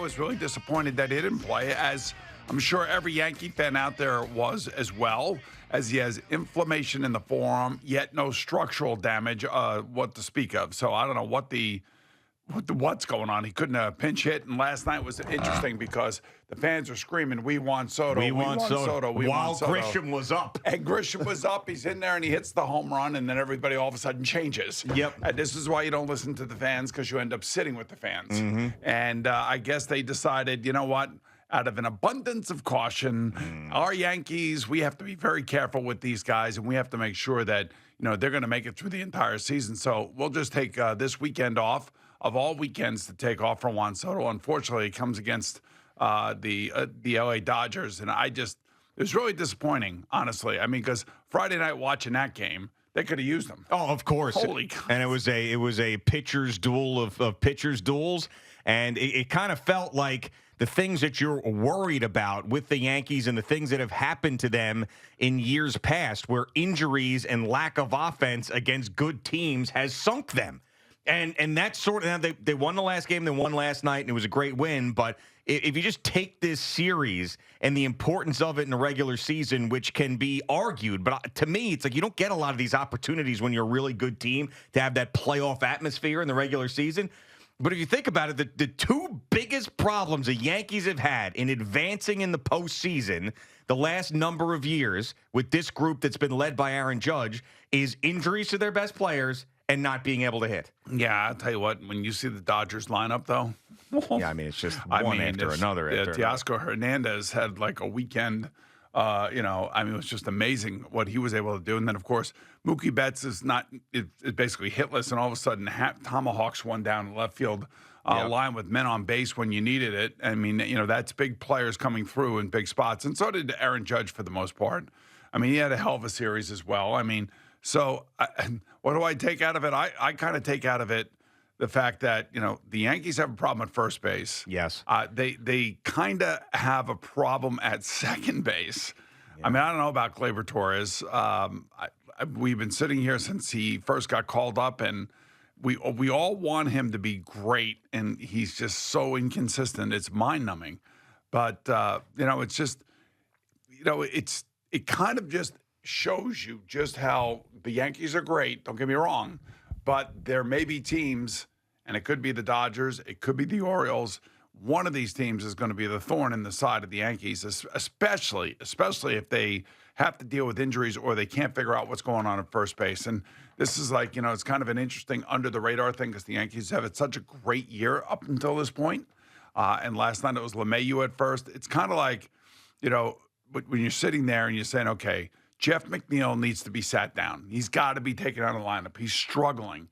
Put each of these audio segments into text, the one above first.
was really disappointed that he didn't play, as I'm sure every Yankee fan out there was as well, as he has inflammation in the forearm, yet no structural damage, what to speak of. So I don't know what's going on. He couldn't pinch hit, and last night was interesting because the fans are screaming, "We want Soto, we want Soto, we want Soto." While Grisham was up. And Grisham was up. He's in there, and he hits the home run, and then everybody all of a sudden changes. Yep. And this is why you don't listen to the fans, because you end up sitting with the fans. And I guess they decided, you know what? Out of an abundance of caution, our Yankees, we have to be very careful with these guys, and we have to make sure that they're going to make it through the entire season. So we'll just take this weekend off of all weekends to take off for Juan Soto. Unfortunately, it comes against the LA Dodgers, and it was really disappointing, honestly. I mean, because Friday night watching that game, they could have used him. Oh, of course. Holy cow. And it was a pitcher's duel of pitcher's duels, and it kind of felt like the things that you're worried about with the Yankees and the things that have happened to them in years past, where injuries and lack of offense against good teams has sunk them. And that's sort of, they won the last game, they won last night, and it was a great win. But if you just take this series and the importance of it in the regular season, which can be argued, but to me, it's like you don't get a lot of these opportunities when you're a really good team to have that playoff atmosphere in the regular season. But if you think about it, the two biggest problems the Yankees have had in advancing in the postseason the last number of years with this group that's been led by Aaron Judge is injuries to their best players and not being able to hit. Yeah, I'll tell you what, when you see the Dodgers lineup, though. Yeah, I mean, it's just one after another. Teoscar Hernandez had like a weekend. It was just amazing what he was able to do. And then, of course, Mookie Betts is basically hitless, and all of a sudden tomahawks one down the left field line with men on base when you needed it. I mean, that's big players coming through in big spots. And so did Aaron Judge for the most part. I mean, he had a hell of a series as well. I mean, so what do I take out of it? I kind of take out of it the fact that, the Yankees have a problem at first base. Yes. They kind of have a problem at second base. Yeah. I mean, I don't know about Gleyber Torres. We've been sitting here since he first got called up, and we all want him to be great, and he's just so inconsistent. It's mind-numbing. But, it's just, it kind of just shows you just how the Yankees are great. Don't get me wrong. But there may be teams, and it could be the Dodgers, it could be the Orioles. One of these teams is going to be the thorn in the side of the Yankees, especially if they have to deal with injuries or they can't figure out what's going on at first base. And this is like, it's kind of an interesting under-the-radar thing because the Yankees have had such a great year up until this point. And last night it was LeMahieu at first. It's kind of like, when you're sitting there and you're saying, okay, Jeff McNeil needs to be sat down. He's got to be taken out of the lineup. He's struggling.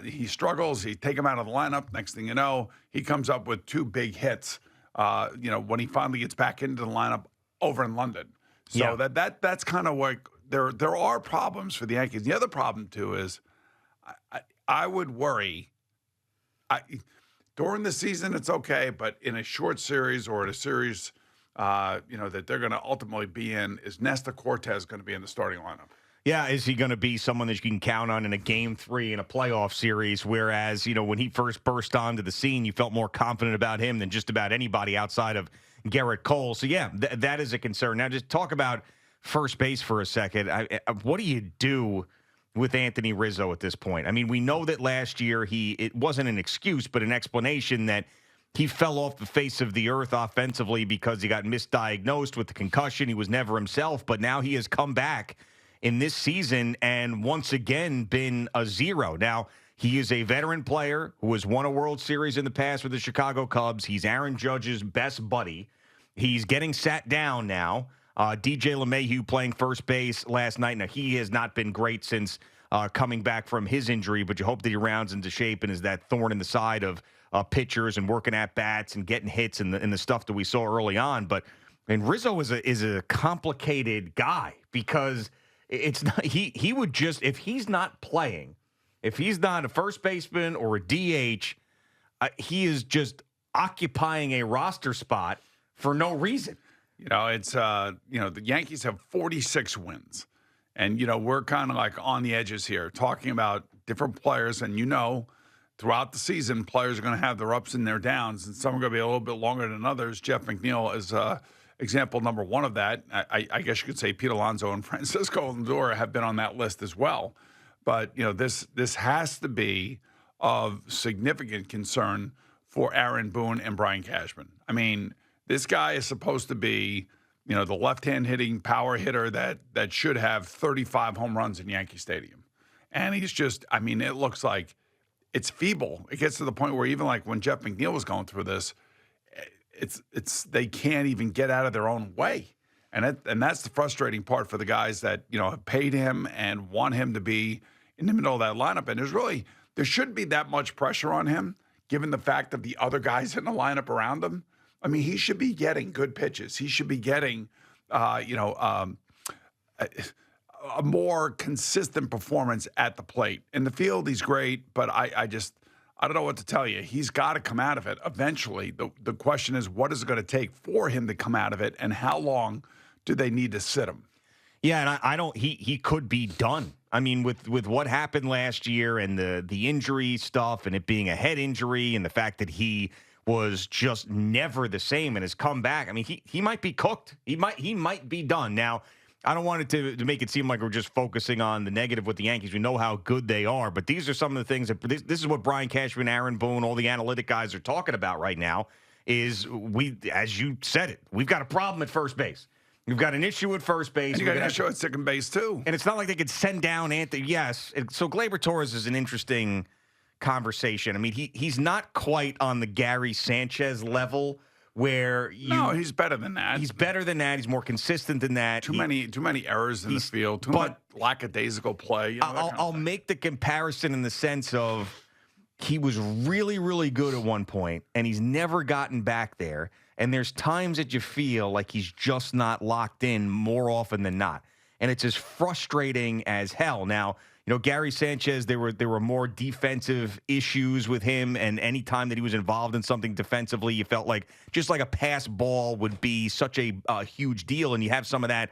He struggles. You take him out of the lineup. Next thing you know, he comes up with two big hits, when he finally gets back into the lineup over in London. So that's kind of like there are problems for the Yankees. The other problem, too, is I would worry. During the season, it's okay, but in a short series or in a series that they're going to ultimately be in, is Nestor Cortez going to be in the starting lineup? Yeah, is he going to be someone that you can count on in a Game 3 in a playoff series, whereas, when he first burst onto the scene, you felt more confident about him than just about anybody outside of Garrett Cole. So, yeah, that is a concern. Now, just talk about first base for a second. What do you do with Anthony Rizzo at this point? I mean, we know that last year it wasn't an excuse, but an explanation that he fell off the face of the earth offensively because he got misdiagnosed with the concussion. He was never himself, but now he has come back in this season and once again been a zero. Now, he is a veteran player who has won a World Series in the past with the Chicago Cubs. He's Aaron Judge's best buddy. He's getting sat down now. DJ LeMahieu playing first base last night. Now, he has not been great since coming back from his injury, but you hope that he rounds into shape and is that thorn in the side of pitchers and working at bats and getting hits and the stuff that we saw early on. But Rizzo is a complicated guy because it's not he would just, if he's not playing, if he's not a first baseman or a DH, he is just occupying a roster spot for no reason. It's the Yankees have 46 wins, and we're kind of like on the edges here, talking about different players, and throughout the season, players are going to have their ups and their downs, and some are going to be a little bit longer than others. Jeff McNeil is example number one of that. I guess you could say Pete Alonso and Francisco Lindor have been on that list as well. But, this has to be of significant concern for Aaron Boone and Brian Cashman. I mean, this guy is supposed to be, the left-hand hitting power hitter that should have 35 home runs in Yankee Stadium. And he's just, it looks like it's feeble. It gets to the point where even like when Jeff McNeil was going through this, it's they can't even get out of their own way. And that's the frustrating part for the guys that, have paid him and want him to be in the middle of that lineup. And there shouldn't be that much pressure on him, given the fact of the other guys in the lineup around him. He should be getting good pitches. He should be getting, a more consistent performance at the plate. In the field, he's great, but I don't know what to tell you. He's got to come out of it eventually. The question is, what is it going to take for him to come out of it, and how long do they need to sit him? Yeah, and he could be done. With what happened last year and the injury stuff and it being a head injury and the fact that he was just never the same and has come back. He might be cooked. He might be done. Now, I don't want it to make it seem like we're just focusing on the negative with the Yankees. We know how good they are, but these are some of the things that this is what Brian Cashman, Aaron Boone, all the analytic guys are talking about right now. Is as you said it, we've got a problem at first base. We've got an issue at first base. And you got an issue at second base too. And it's not like they could send down Anthony. Yes, so Gleyber Torres is an interesting conversation. He's not quite on the Gary Sanchez level. No, he's better than that. He's better than that. He's more consistent than that. Too many errors in the field. Too much lackadaisical play. I'll make the comparison in the sense of he was really, really good at one point, and he's never gotten back there. And there's times that you feel like he's just not locked in more often than not. And it's as frustrating as hell. Now, Gary Sanchez, there were more defensive issues with him, and any time that he was involved in something defensively, you felt like just like a pass ball would be such a huge deal, and you have some of that,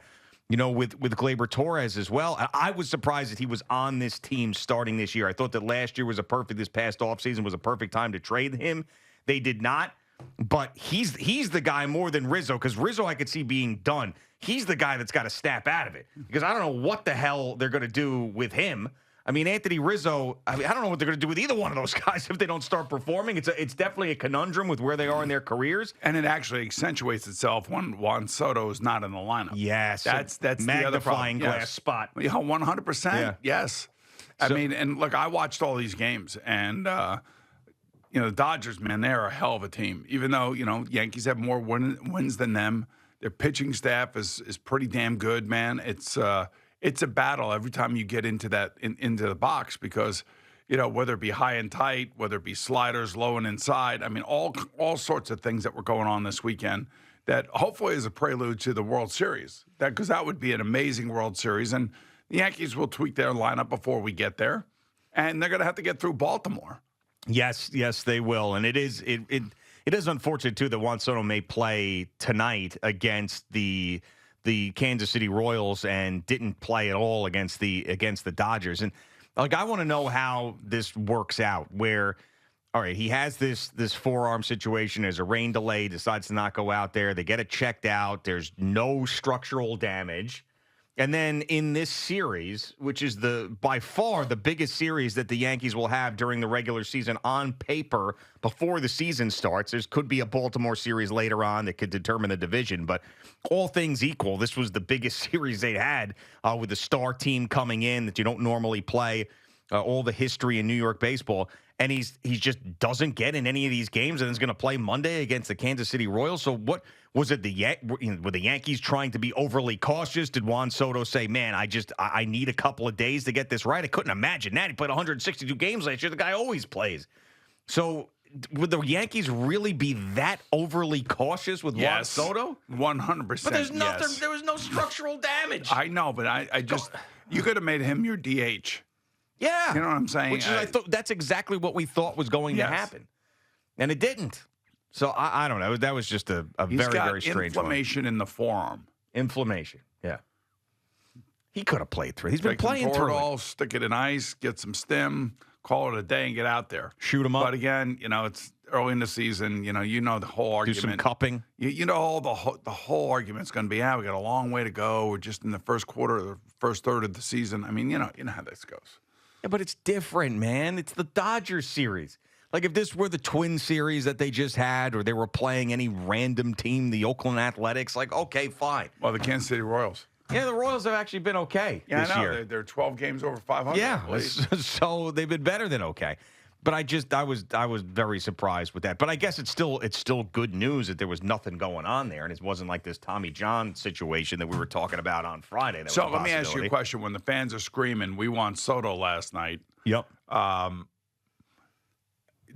with Gleyber Torres as well. I was surprised that he was on this team starting this year. I thought that last year this past offseason was a perfect time to trade him. They did not, but he's the guy more than Rizzo, because Rizzo I could see being done. He's the guy that's got to snap out of it, because I don't know what the hell they're going to do with him. Anthony Rizzo, I don't know what they're going to do with either one of those guys if they don't start performing. It's definitely a conundrum with where they are in their careers. And it actually accentuates itself when Juan Soto is not in the lineup. Yes. That's the other problem. Magnifying glass spot. 100%. Yeah. Yes. And look, I watched all these games, and the Dodgers, man, they're a hell of a team. Even though, Yankees have more wins than them. Their pitching staff is pretty damn good, man. It's a battle every time you get into into the box, because, whether it be high and tight, whether it be sliders, low and inside, all sorts of things that were going on this weekend that hopefully is a prelude to the World Series. Because that would be an amazing World Series, and the Yankees will tweak their lineup before we get there, and they're going to have to get through Baltimore. Yes, they will, and it is unfortunate too that Juan Soto may play tonight against the Kansas City Royals and didn't play at all against the Dodgers. And I want to know how this works out. Where, all right, he has this forearm situation. There's a rain delay. Decides to not go out there. They get it checked out. There's no structural damage. And then in this series, which is by far the biggest series that the Yankees will have during the regular season on paper before the season starts, there could be a Baltimore series later on that could determine the division. But all things equal, this was the biggest series they had with the star team coming in that you don't normally play, all the history in New York baseball. And he just doesn't get in any of these games, and is going to play Monday against the Kansas City Royals. So what was it? Were the Yankees trying to be overly cautious? Did Juan Soto say, "Man, I need a couple of days to get this right"? I couldn't imagine that. He played 162 games last year. The guy always plays. So would the Yankees really be that overly cautious with Juan Soto? 100%. But there's nothing. There was no structural damage. I know, but I just you could have made him your DH. Yeah. You know what I'm saying? Which is, I thought that's exactly what we thought was going to happen. And it didn't. So I don't know. That was just a very, very strange one. Inflammation in the forearm. Inflammation. Yeah. He could have played through it. He's been playing through it. Stick it in ice, get some stim, call it a day and get out there. Shoot them up. But again, it's early in the season. The whole argument. Do some cupping. You know all the whole argument's going to be, we got a long way to go. We're just in the first quarter, or the first third of the season. I mean, you know how this goes. Yeah, but it's different, man. It's the Dodgers series. Like if this were the Twin series that they just had, or they were playing any random team, the Oakland Athletics, like, okay, fine. Well, the Kansas City Royals. Yeah, the Royals have actually been okay this year. Yeah, they're 12 games over 500. Yeah, so they've been better than okay. But I was very surprised with that. But I guess it's still good news that there was nothing going on there, and it wasn't like this Tommy John situation that we were talking about on Friday. So let me ask you a question: when the fans are screaming, "We want Soto" last night, yep.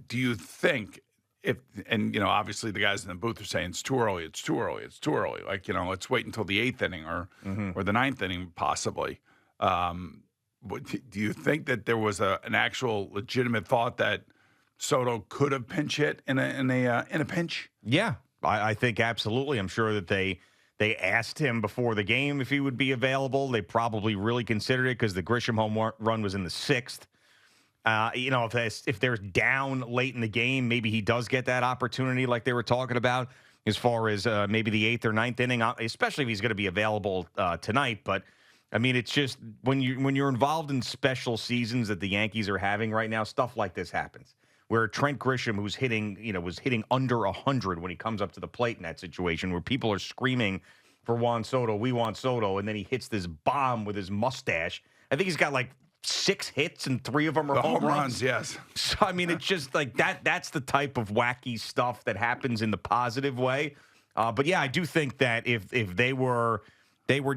Do you think obviously the guys in the booth are saying it's too early, it's too early, it's too early. Like let's wait until the 8th inning or the 9th inning possibly. Do you think that there was an actual legitimate thought that Soto could have pinch hit in a pinch? Yeah, I think absolutely. I'm sure that they asked him before the game if he would be available. They probably really considered it because the Grisham home run was in the 6th. If they're down late in the game, maybe he does get that opportunity like they were talking about as far as maybe the 8th or 9th inning, especially if he's going to be available tonight. But I mean, it's just when you're involved in special seasons that the Yankees are having right now, stuff like this happens. Where Trent Grisham, who's was hitting under 100 when he comes up to the plate in that situation, where people are screaming for Juan Soto, we want Soto, and then he hits this bomb with his mustache. I think he's got like 6 hits and 3 of them are home runs. Yes. So I mean, it's just like that. That's the type of wacky stuff that happens in the positive way. But yeah, I do think that if they were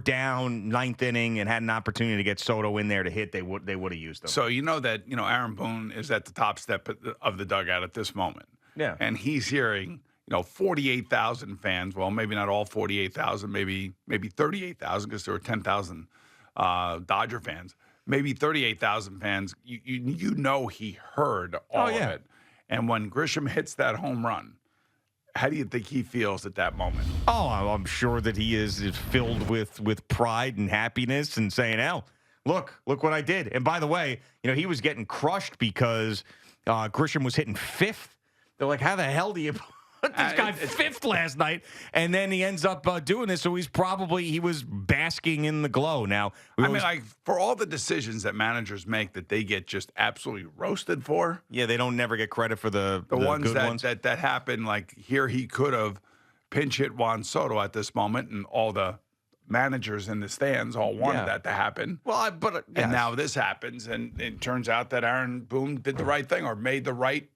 down 9th inning and had an opportunity to get Soto in there to hit, they would have used them. So that Aaron Boone is at the top step of the dugout at this moment. Yeah. And he's hearing 48,000 fans. Well, maybe not all 48,000, maybe 38,000 because there were 10,000 Dodger fans. Maybe 38,000 fans. He heard all of it. And when Grisham hits that home run, how do you think he feels at that moment? Oh, I'm sure that he is filled with pride and happiness and saying, "Oh, look what I did." And by the way, he was getting crushed because Grisham was hitting 5th. They're like, "How the hell do you put this guy 5th last night?" And then he ends up doing this. So he was basking in the glow. Now, for all the decisions that managers make that they get just absolutely roasted for. Yeah, they don't never get credit for the ones good ones that happen. Like here, he could have pinch hit Juan Soto at this moment, and all the managers in the stands all wanted that to happen. Well, and now this happens, and it turns out that Aaron Boone did the right thing or made the right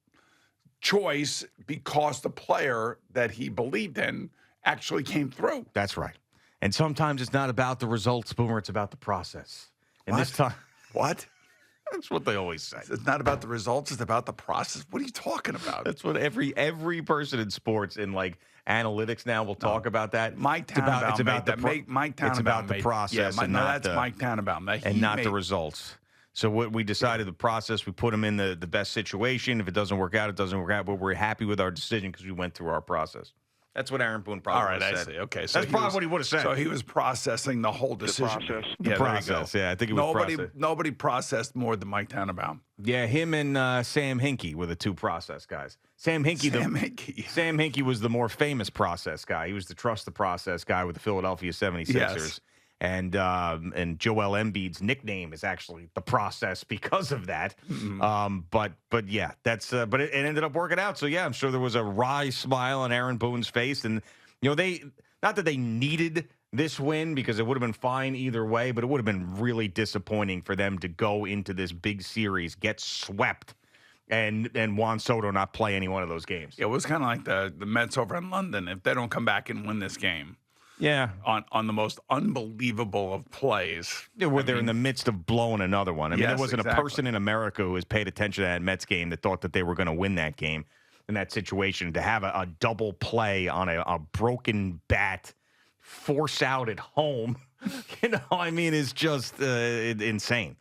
choice because the player that he believed in actually came through. That's right. And sometimes it's not about the results, Boomer. It's about the process. And this time, what? That's what they always say. It's not about the results. It's about the process. What are you talking about? That's what every person in sports in like analytics now will talk about that. Mike Tannenbaum it's about the It's about the process. Yeah, that's Mike Tannenbaum. And not the results. So what we decided, the process, we put him in the best situation. If it doesn't work out, it doesn't work out. But we're happy with our decision because we went through our process. That's what Aaron Boone probably would have said. I see. Okay, so that's probably what he would have said. So he was processing the whole decision. The process. Yeah, I think it was process. Nobody processed more than Mike Tannenbaum. Yeah, him and Sam Hinkie were the 2 process guys. Sam Hinkie was the more famous process guy. He was the trust the process guy with the Philadelphia 76ers. Yes. And Joel Embiid's nickname is actually the process because of that. Mm-hmm. But yeah, but it ended up working out. So yeah, I'm sure there was a wry smile on Aaron Boone's face, and they not that they needed this win because it would have been fine either way, but it would have been really disappointing for them to go into this big series, get swept, and Juan Soto not play any one of those games. It was kind of like the Mets over in London. If they don't come back and win this game. Yeah, on the most unbelievable of plays. Yeah, where they're in the midst of blowing another one. I mean, there wasn't a person in America who has paid attention to that Mets game that thought that they were going to win that game in that situation. To have a double play on a broken bat, force out at home, is just insane.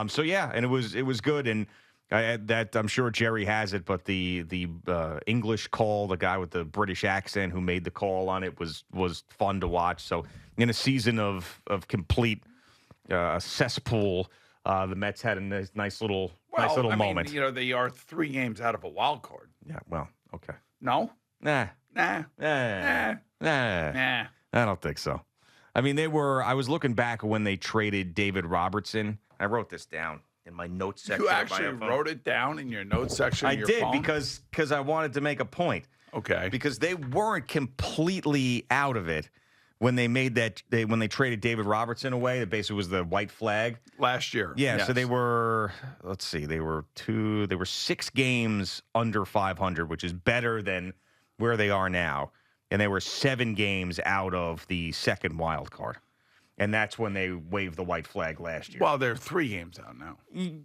So yeah, and it was good, and that I'm sure Jerry has it, but the English call, the guy with the British accent who made the call on it was fun to watch. So in a season of complete cesspool the Mets had a nice little I moment. mean, they are 3 games out of a wild card. Yeah, well, okay. No? Nah. Nah. Nah. Nah. I don't think so. I mean, I was looking back when they traded David Robertson. I wrote this down in my notes section. You actually wrote it down in your notes section of your phone? I did because I wanted to make a point. Okay. Because they weren't completely out of it when they made when they traded David Robertson away. That basically was the white flag last year. Yeah, yes. So they were, let's see, they were 6 games under 500, which is better than where they are now. And they were 7 games out of the second wild card. And that's when they waved the white flag last year. Well, they're 3 games out now.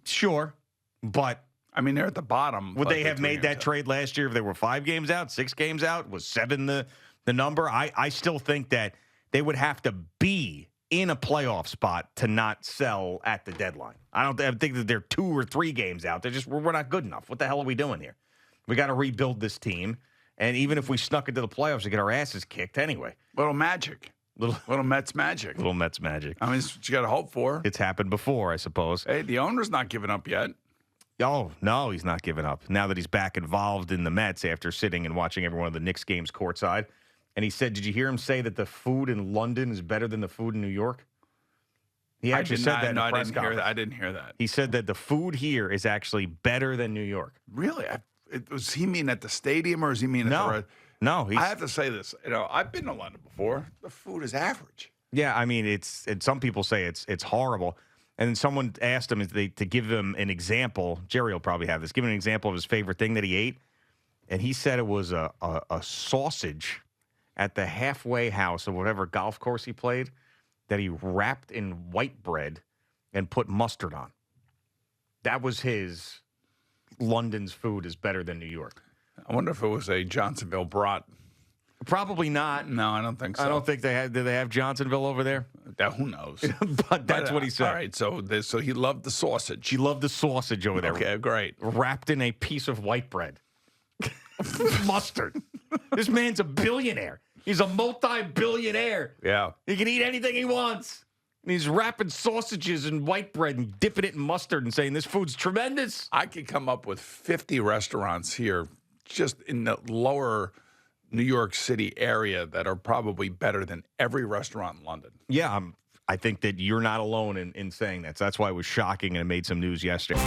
Sure, but I mean, they're at the bottom. Would they have made that trade last year if they were 5 games out, 6 games out? Was 7 the number? I still think that they would have to be in a playoff spot to not sell at the deadline. I think that they're 2 or 3 games out. We're not good enough. What the hell are we doing here? We got to rebuild this team. And even if we snuck into the playoffs, we get our asses kicked anyway. Little magic. Little Mets magic. Little Mets magic. I mean, it's what you got to hope for. It's happened before, I suppose. Hey, the owner's not giving up yet. Oh, no, he's not giving up. Now that he's back involved in the Mets after sitting and watching every one of the Knicks games courtside. And he said, did you hear him say that the food in London is better than the food in New York? He actually said that in a press conference. I didn't hear that. He said that the food here is actually better than New York. Really? Does he mean at the stadium or does he mean at the... No. I have to say this. I've been to London before. The food is average. Yeah, I mean, some people say it's horrible. And then someone asked him to give him an example. Jerry will probably have this. Give him an example of his favorite thing that he ate. And he said it was a sausage at the halfway house of whatever golf course he played that he wrapped in white bread and put mustard on. That was his London's food is better than New York. I wonder if it was a Johnsonville brat. Probably not. No, I don't think so. I don't think they had. Do they have Johnsonville over there? Who knows? But that's what he said. All right, so he loved the sausage. He loved the sausage over there. Okay, great. Wrapped in a piece of white bread. Mustard. This man's a billionaire. He's a multi-billionaire. Yeah. He can eat anything he wants. And he's wrapping sausages in white bread and dipping it in mustard and saying, this food's tremendous. I could come up with 50 restaurants here just in the lower New York City area that are probably better than every restaurant in London. Yeah, I think that you're not alone in saying that. So that's why it was shocking and it made some news yesterday.